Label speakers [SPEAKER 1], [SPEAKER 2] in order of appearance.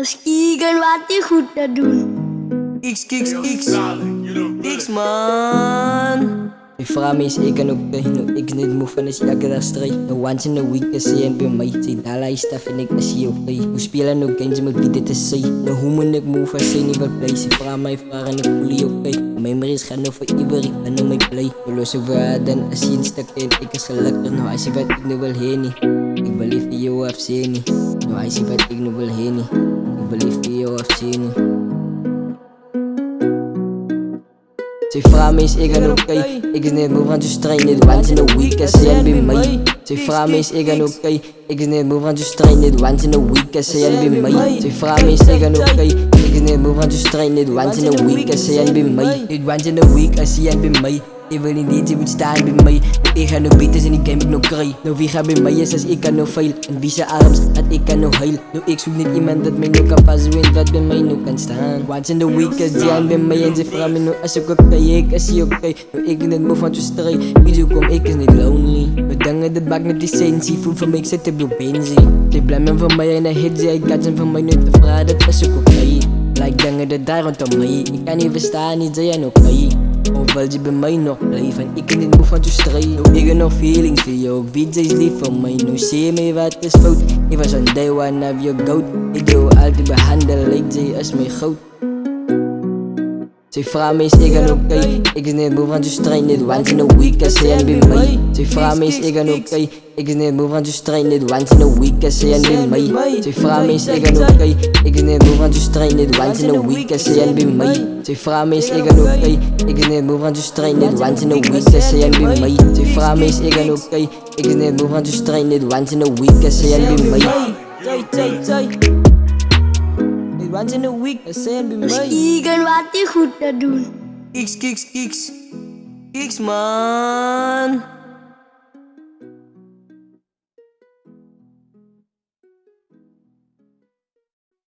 [SPEAKER 1] Als kijken wat hij goed te doen.
[SPEAKER 2] X man. Mijn vrouw is ik en ook ik niet moe van is elke dag strijd. No once in a week is ze en bij mij. Zij dala is staf en ik is hier oké. We spelen ook games met wie dit is zij. No hoe moet ik move als zij niet wil play. Ze vraagt mij vragen en ik voel je oké. Mijn memories gaan over ieder, ik ben op mijn play. We lossen we dan als je een stuk in. Ik is gelukkig, nou als je wat ik nu wil heen niet. Ik belief in jou of zee niet. Nou als je wat ik nu wil heen niet. Ik belief in jou of zee niet. Zij vraagt me is ik en oké. Ik is niet moe van te strijden, niet once in a week als zij en bij mij. Zij vraagt me is ik en oké. Ik is niet moe van te strijden, niet once in a week als zij en bij mij. Zij vraagt me is ik en oké. Ik is niet moe van te strijden, niet once in a week als zij en bij mij. Niet once in a week als zij en bij mij. Ik wil niet eens, je moet staan bij mij. Ik ga nog beter zijn, ik kan nog krijgen. Nou wie gaat bij mij is als ik kan nog veel. En wie zijn arms, dat ik kan nog heil. Nou ik zoek niet iemand dat mij nog kan vasthouden, wat bij mij nog kan staan. Once in the week is die aan bij mij en ze vraagt me nou als ik oké, ik is hier oké. Nou ik ben niet moe van te strijden, wie zo kom ik is niet lonely. We dangen de bak met die sensie, voel van mij ik zit op je benzie. Die blijven van mij en de hit, ik kan zijn van mij niet te vragen, dat is ook oké. Like dangen de daar rondom mij, ik kan niet verstaan, niet zijn oké. Hoewel je bij mij nog blijft en ik kan niet moe van te strijden. Ik heb nog feelings voor jou, wie is lief van mij. Nu zie je mij wat is fout. Ik was on day one of your goat. Ik doe altijd behandelen, like zij is mijn goud. Zij vraagt me is ik en oké. Ik is niet moe van te strijden, niet once in a week als zij en bij mij. Zij vraagt me is ik en oké. Ik is niet moe van te strijden, niet once in a week als zij en bij mij. Zij vraagt me is ik en oké. Ik is niet moe van te strijden, niet once in a week als zij en bij mij. Zij vraagt me is ik en oké. Ik is niet moe van te strijden, niet once in a week als zij en bij mij. Zij vraagt me is ik en oké. Ik is niet moe van te strijden, niet once in a week als zij en bij mij. Once in a week, als zij en bij
[SPEAKER 1] Als
[SPEAKER 2] mij.
[SPEAKER 1] kijken wat hij goed te doen.
[SPEAKER 2] X man.